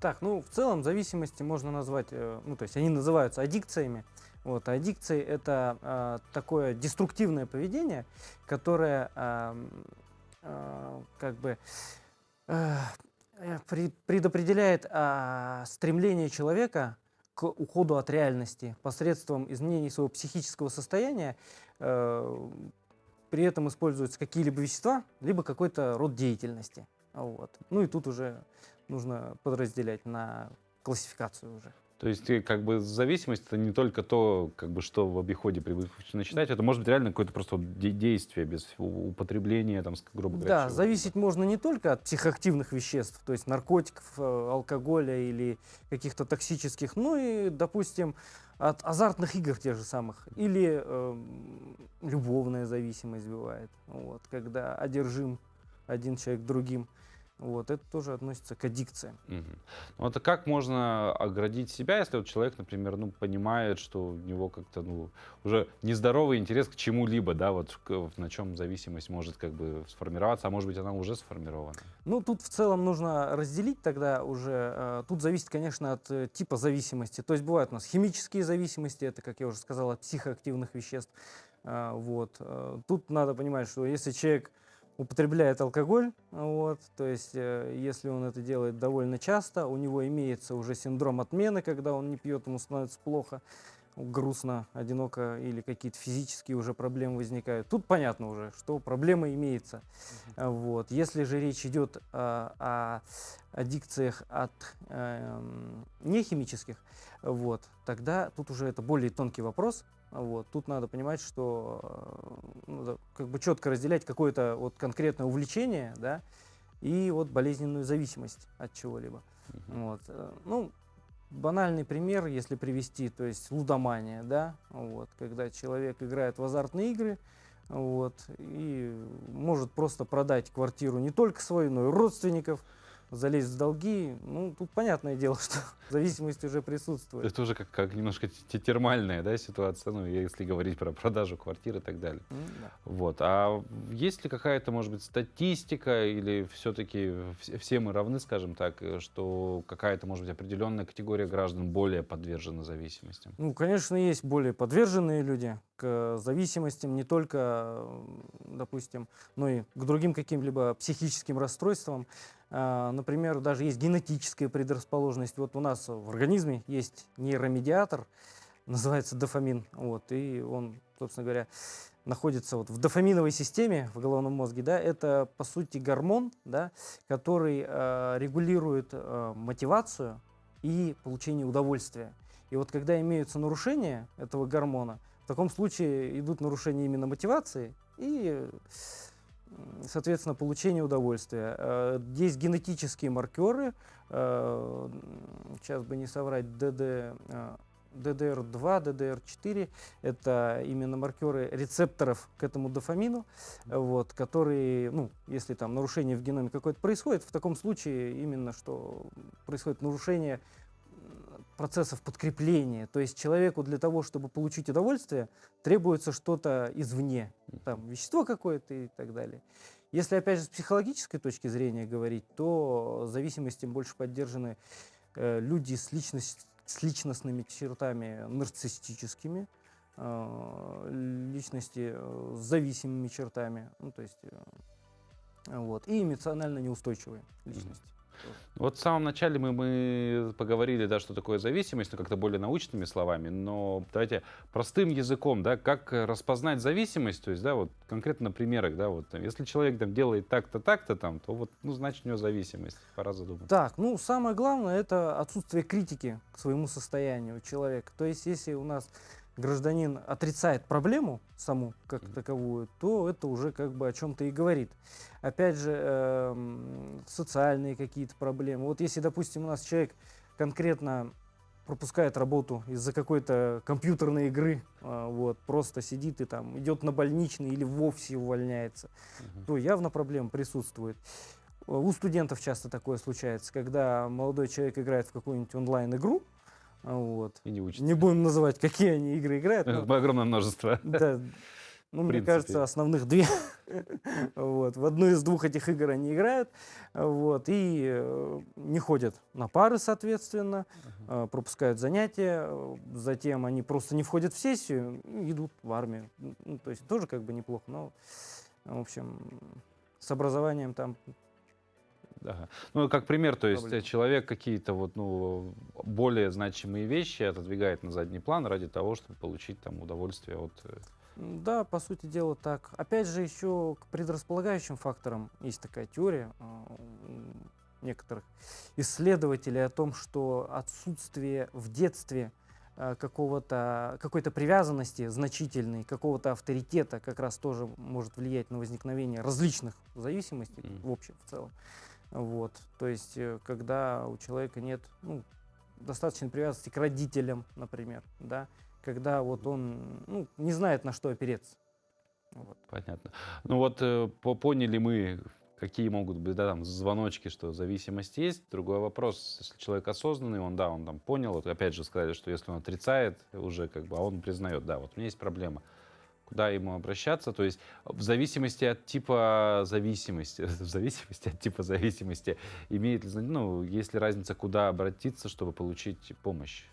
Так, ну в целом зависимости можно назвать, ну то есть они называются аддикциями. Вот, аддикции это такое деструктивное поведение, которое как бы предопределяет стремление человека к уходу от реальности посредством изменения своего психического состояния. При этом используются какие-либо вещества, либо какой-то род деятельности. Вот. Ну и тут уже нужно подразделять на классификацию уже. То есть как бы зависимость это не только то, как бы, что в обиходе привычно считать, это может быть реально какое-то просто действие без употребления, там, грубо говоря. Да, зависеть можно не только от психоактивных веществ, то есть наркотиков, алкоголя или каких-то токсических, но и, допустим, от азартных игр тех же самых. Или любовная зависимость бывает, вот, когда одержим один человек другим. Вот, это тоже относится к аддикциям. Ну, это как можно оградить себя, если вот человек, например, ну, понимает, что у него как-то ну, уже нездоровый интерес к чему-либо, да, вот на чем зависимость может как бы сформироваться, а может быть она уже сформирована? Ну, тут в целом нужно разделить тогда уже. Тут зависит, конечно, от типа зависимости. То есть бывают у нас химические зависимости, это, как я уже сказал, от психоактивных веществ. Вот. Тут надо понимать, что если человек употребляет алкоголь, вот, то есть если он это делает довольно часто, у него имеется уже синдром отмены, когда он не пьет, ему становится плохо, грустно, одиноко или какие-то физические уже проблемы возникают. Тут понятно уже, что проблема имеется. Вот. Если же речь идет о аддикциях от нехимических, вот, тогда тут уже это более тонкий вопрос. Вот. Тут надо понимать, что как бы четко разделять какое-то вот конкретное увлечение, да, и вот болезненную зависимость от чего-либо. Вот. Ну, банальный пример, если привести, то есть лудомания, да, вот, когда человек играет в азартные игры, вот, и может просто продать квартиру не только свою, но и родственников, залезть в долги, ну, тут понятное дело, что зависимость уже присутствует. Это уже как немножко термальная, да, ситуация, ну, если говорить про продажу квартир и так далее. Да. Вот. А есть ли какая-то, может быть, статистика или все-таки все мы равны, скажем так, что какая-то, может быть, определенная категория граждан более подвержена зависимостям? Ну, конечно, есть более подверженные люди к зависимостям, не только, допустим, но и к другим каким-либо психическим расстройствам. Например, даже есть генетическая предрасположенность. Вот у нас в организме есть нейромедиатор, называется дофамин. Вот, и он, собственно говоря, находится вот в дофаминовой системе в головном мозге. Да, это, по сути, гормон, да, который регулирует мотивацию и получение удовольствия. И вот когда имеются нарушения этого гормона, в таком случае идут нарушения именно мотивации и, соответственно, получение удовольствия. Есть генетические маркеры, сейчас бы не соврать, DDR2, DDR4, это именно маркеры рецепторов к этому дофамину, вот, которые, ну, если там нарушение в геноме какое-то происходит, в таком случае именно что происходит нарушение процессов подкрепления. То есть человеку для того, чтобы получить удовольствие, требуется что-то извне, там, вещество какое-то и так далее. Если, опять же, с психологической точки зрения говорить, то зависимостям больше поддержаны люди с личностными чертами нарциссическими, личности с зависимыми чертами, ну, то есть, вот, и эмоционально неустойчивые личности. Вот в самом начале мы поговорили, да, что такое зависимость, ну, как-то более научными словами, но давайте простым языком, да, как распознать зависимость, то есть, да, вот конкретно на примерах, да, вот, если человек там делает так-то, так-то там, то вот, ну, значит, у него зависимость, пора задуматься. Так, ну, самое главное — это отсутствие критики к своему состоянию человека. То есть, если у нас гражданин отрицает проблему саму как таковую, то это уже как бы о чем-то и говорит. Опять же, социальные какие-то проблемы. Вот если, допустим, у нас человек конкретно пропускает работу из-за какой-то компьютерной игры, вот, просто сидит и там идет на больничный или вовсе увольняется, то явно проблема присутствует. У студентов часто такое случается, когда молодой человек играет в какую-нибудь онлайн-игру, вот. И не учится. Не будем называть, какие они игры играют. Огромное множество. Да. Ну, мне кажется, основных две. Вот. В одну из двух этих игр они играют, вот, и не ходят на пары, соответственно, пропускают занятия, затем они просто не входят в сессию и идут в армию. Ну, то есть тоже как бы неплохо, но, в общем, с образованием там... Ага. Ну, как пример, то есть человек какие-то вот, ну, более значимые вещи отодвигает на задний план ради того, чтобы получить там удовольствие от... Да, по сути дела так. Опять же, еще к предрасполагающим факторам есть такая теория некоторых исследователей о том, что отсутствие в детстве какой-то привязанности значительной, какого-то авторитета как раз тоже может влиять на возникновение различных зависимостей в общем, в целом. Вот. То есть, когда у человека нет, ну, достаточной привязанности к родителям, например, да, когда вот он, ну, не знает, на что опереться. Вот. Понятно. Ну вот поняли мы, какие могут быть, да, там, звоночки, что зависимость есть. Другой вопрос, если человек осознанный, он там понял, вот опять же сказали, что если он отрицает уже, как бы, а он признает, да, вот у меня есть проблема. Куда ему обращаться, то есть в зависимости от типа зависимости, имеет ли, ну, есть ли разница, куда обратиться, чтобы получить помощь?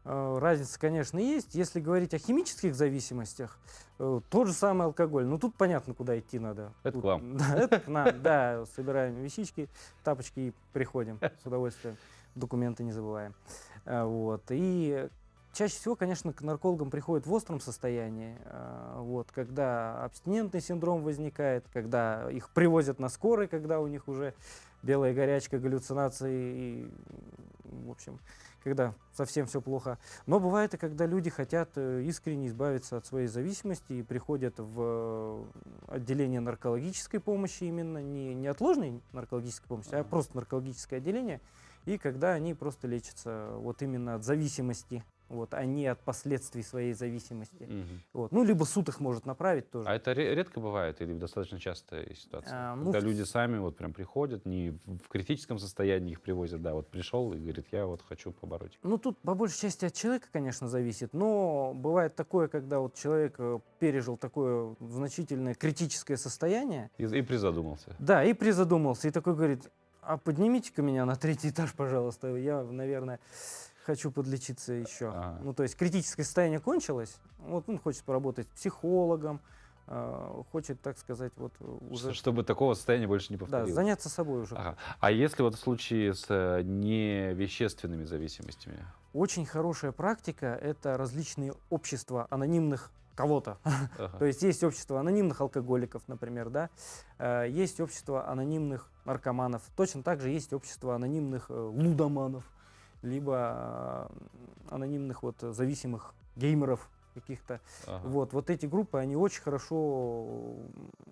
Разница, конечно, есть. Если говорить о химических зависимостях, тот же самый алкоголь. Ну, тут понятно, куда идти надо. Это к вам. Да, это к нам, да, собираем вещички, тапочки и приходим с удовольствием. Документы не забываем. Вот. И чаще всего, конечно, к наркологам приходят в остром состоянии, вот, когда абстинентный синдром возникает, когда их привозят на скорой, когда у них уже белая горячка, галлюцинации, и, в общем, когда совсем все плохо. Но бывает и когда люди хотят искренне избавиться от своей зависимости и приходят в отделение наркологической помощи, именно не неотложной наркологической помощи, а просто наркологическое отделение, и когда они просто лечатся вот именно от зависимости, вот, а не от последствий своей зависимости. Вот. Ну, либо суд их может направить тоже. А это редко бывает или достаточно частая ситуация? Когда люди сами вот прям приходят, не в критическом состоянии их привозят, да, вот пришел и говорит, я вот хочу побороть. Ну, тут по большей части от человека, конечно, зависит, но бывает такое, когда вот человек пережил такое значительное критическое состояние. И призадумался. Да, и призадумался, и такой говорит, а поднимите-ка меня на 3-й этаж, пожалуйста, я, наверное... хочу подлечиться еще. Ну, то есть критическое состояние кончилось, вот он хочет поработать психологом, хочет, так сказать, вот уже... Чтобы такого состояния больше не повторилось. Да, заняться собой уже. Ага. А если вот в случае с невещественными зависимостями? Очень хорошая практика — это различные общества анонимных кого-то. То есть есть общество анонимных алкоголиков, например, да, есть общество анонимных наркоманов, точно так же есть общество анонимных лудоманов, либо анонимных вот зависимых геймеров каких-то. Вот эти группы, они очень хорошо,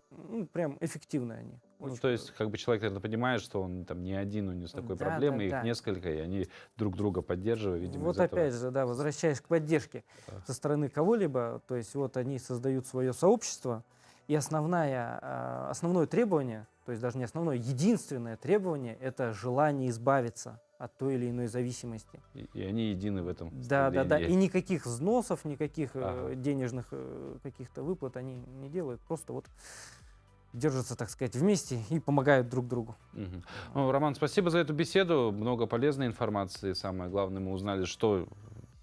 ну, прям эффективны они. Ну, то есть, как бы человек, наверное, понимает, что он там не один, у него с такой проблемой, их несколько, и они друг друга поддерживают, видимо, вот опять же, да, возвращаясь к поддержке со стороны кого-либо, то есть вот они создают свое сообщество, и основное требование, то есть даже не основное, единственное требование — это желание избавиться от той или иной зависимости. И они едины в этом. Да. И никаких взносов, никаких денежных каких-то выплат они не делают. Просто вот держатся, так сказать, вместе и помогают друг другу. Ну, Роман, спасибо за эту беседу. Много полезной информации. Самое главное, мы узнали, что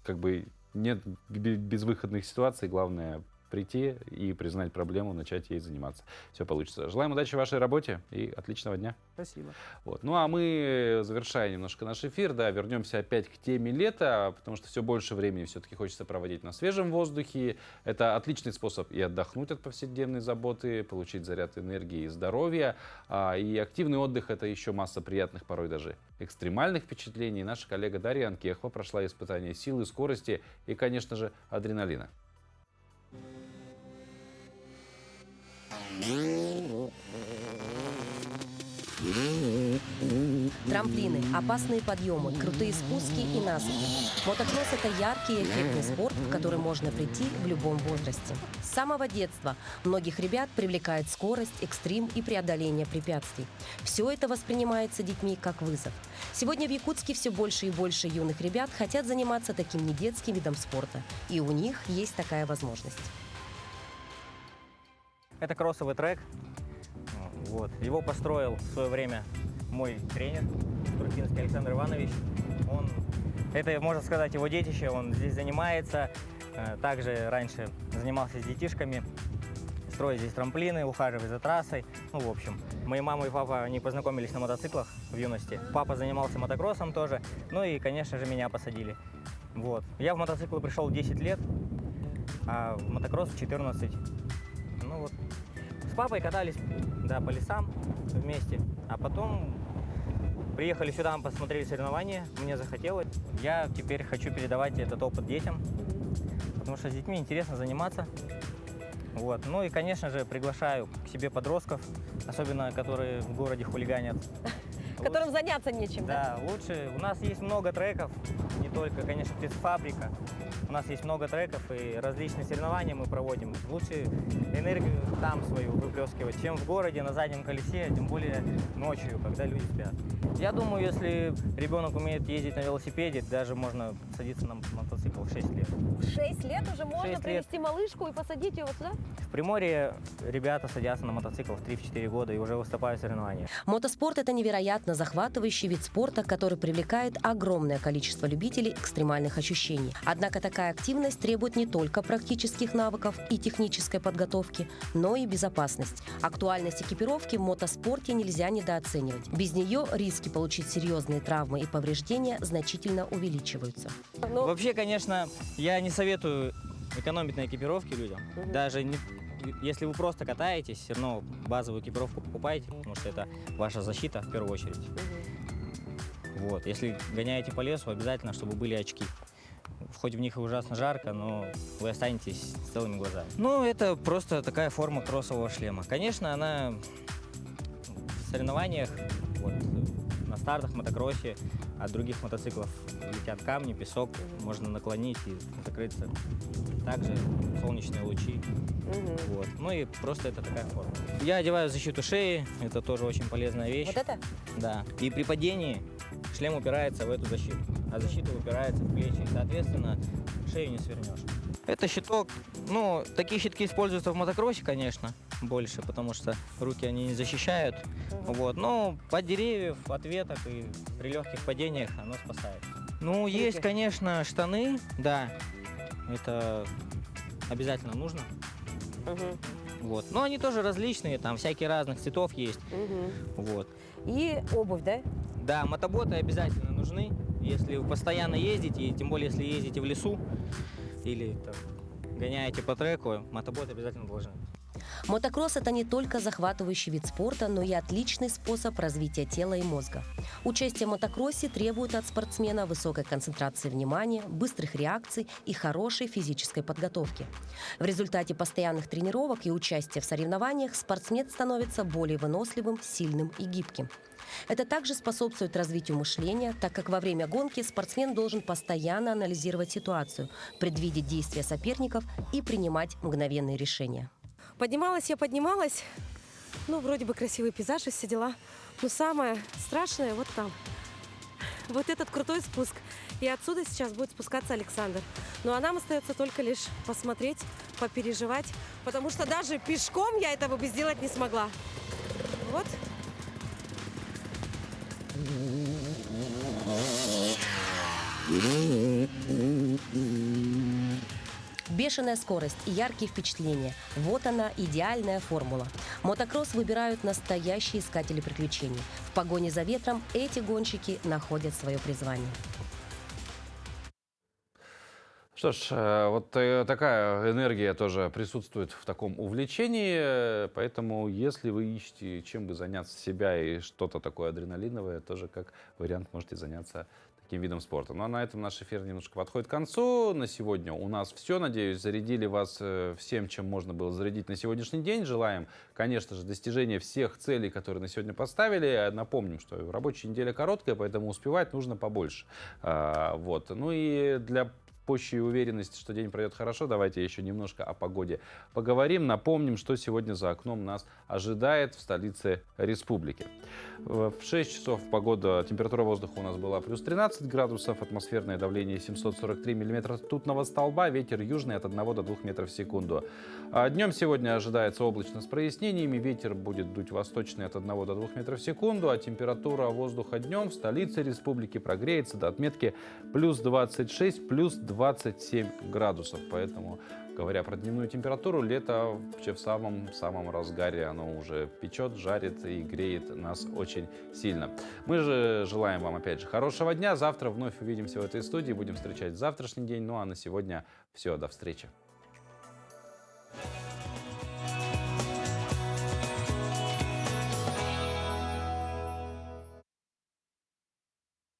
как бы нет безвыходных ситуаций, главное прийти и признать проблему, начать ей заниматься. Все получится. Желаем удачи в вашей работе и отличного дня. Спасибо. Вот. Ну а мы, завершая немножко наш эфир, да, вернемся опять к теме лета, потому что все больше времени все-таки хочется проводить на свежем воздухе. Это отличный способ и отдохнуть от повседневной заботы, получить заряд энергии и здоровья. И активный отдых — это еще масса приятных, порой даже экстремальных впечатлений. Наша коллега Дарья Анкехова прошла испытание силы, скорости и, конечно же, адреналина. Трамплины, опасные подъемы, крутые спуски и насыпи. Мотокросс – это яркий и эффектный спорт, в который можно прийти в любом возрасте. С самого детства многих ребят привлекает скорость, экстрим и преодоление препятствий. Все это воспринимается детьми как вызов. Сегодня в Якутске все больше и больше юных ребят хотят заниматься таким недетским видом спорта. И у них есть такая возможность. Это кроссовый трек. Вот. Его построил в свое время мой тренер, Туркинский Александр Иванович. Это, можно сказать, его детище. Он здесь занимается. Также раньше занимался с детишками, строит здесь трамплины, ухаживает за трассой. Ну, в общем, мои мама и папа, они познакомились на мотоциклах в юности. Папа занимался мотокроссом тоже. Ну и, конечно же, меня посадили. Вот. Я в мотоциклы пришел в 10 лет, а в мотокросс в 14. Ну вот. С папой катались, да, по лесам вместе, а потом приехали сюда, посмотрели соревнования, мне захотелось. Я теперь хочу передавать этот опыт детям, потому что с детьми интересно заниматься. Вот. Ну и, конечно же, приглашаю к себе подростков, особенно которые в городе хулиганят. Которым заняться нечем, да? Да, лучше. У нас есть много треков, не только, конечно, спецфабрика. У нас есть много треков и различные соревнования мы проводим. Лучше энергию там свою выплескивать, чем в городе на заднем колесе, тем более ночью, когда люди спят. Я думаю, если ребенок умеет ездить на велосипеде, даже можно садиться на мотоцикл в 6 лет. В 6 лет уже можно 6 привезти малышку и посадить ее вот сюда? В Приморье ребята садятся на мотоцикл в 3-4 года и уже выступают в соревнованиях. Мотоспорт – это невероятно захватывающий вид спорта, который привлекает огромное количество любителей экстремальных ощущений. Однако такая активность требует не только практических навыков и технической подготовки, но и безопасность. Актуальность экипировки в мотоспорте нельзя недооценивать. Без нее риски получить серьезные травмы и повреждения значительно увеличиваются. Вообще, конечно, я не советую экономить на экипировке людям. Даже если вы просто катаетесь, все равно базовую экипировку покупайте, потому что это ваша защита в первую очередь. Вот. Если гоняете по лесу, обязательно, чтобы были очки. Хоть в них и ужасно жарко, но вы останетесь с целыми глазами. Ну, это просто такая форма кроссового шлема. Конечно, она в соревнованиях, вот, на стартах, мотокроссе, от других мотоциклов летят камни, песок, можно наклонить и закрыться. Также солнечные лучи. Вот. Ну и просто это такая форма. Я одеваю защиту шеи, это тоже очень полезная вещь. Вот это? Да. И при падении шлем упирается в эту защиту, а защита упирается в плечи. Соответственно, шею не свернешь. Это щиток. Ну, такие щитки используются в мотокроссе, конечно, больше, потому что руки они не защищают. Вот. Но от деревьев, от веток и при легких падениях оно спасает. Ну, есть, конечно, штаны, да. Это обязательно нужно. Вот. Но они тоже различные, там всякие разных цветов есть. Вот. И обувь, да? Да, мотоботы обязательно нужны, если вы постоянно ездите, и тем более если ездите в лесу или там, гоняете по треку, мотоботы обязательно должны быть. Мотокросс – это не только захватывающий вид спорта, но и отличный способ развития тела и мозга. Участие в мотокроссе требует от спортсмена высокой концентрации внимания, быстрых реакций и хорошей физической подготовки. В результате постоянных тренировок и участия в соревнованиях спортсмен становится более выносливым, сильным и гибким. Это также способствует развитию мышления, так как во время гонки спортсмен должен постоянно анализировать ситуацию, предвидеть действия соперников и принимать мгновенные решения. Поднималась я, поднималась. Ну, вроде бы красивый пейзаж и все дела. Но самое страшное вот там. Вот этот крутой спуск. И отсюда сейчас будет спускаться Александр. Ну, а нам остается только лишь посмотреть, попереживать. Потому что даже пешком я этого бы сделать не смогла. Вот. Бешеная скорость и яркие впечатления – вот она, идеальная формула. Мотокросс выбирают настоящие искатели приключений. В погоне за ветром эти гонщики находят свое призвание. Что ж, вот такая энергия тоже присутствует в таком увлечении, поэтому если вы ищете, чем бы заняться себя и что-то такое адреналиновое, тоже как вариант можете заняться таким видом спорта. Ну а на этом наш эфир немножко подходит к концу. На сегодня у нас все. Надеюсь, зарядили вас всем, чем можно было зарядить на сегодняшний день. Желаем, конечно же, достижения всех целей, которые на сегодня поставили. Напомним, что рабочая неделя короткая, поэтому успевать нужно побольше. Вот. Ну и для пущей уверенности, что день пройдет хорошо, давайте еще немножко о погоде поговорим. Напомним, что сегодня за окном нас ожидает в столице республики. В 6 часов температура воздуха у нас была плюс 13 градусов, атмосферное давление 743 миллиметра ртутного столба, ветер южный от 1 до 2 метров в секунду. Днем сегодня ожидается облачно с прояснениями, ветер будет дуть восточный от 1 до 2 метров в секунду, а температура воздуха днем в столице республики прогреется до отметки плюс 26, плюс 27 градусов. Поэтому, говоря про дневную температуру, лето вообще в самом разгаре. Оно уже печет, жарит и греет нас очень сильно. Мы же желаем вам, опять же, хорошего дня. Завтра вновь увидимся в этой студии, будем встречать завтрашний день. Ну а на сегодня все, до встречи.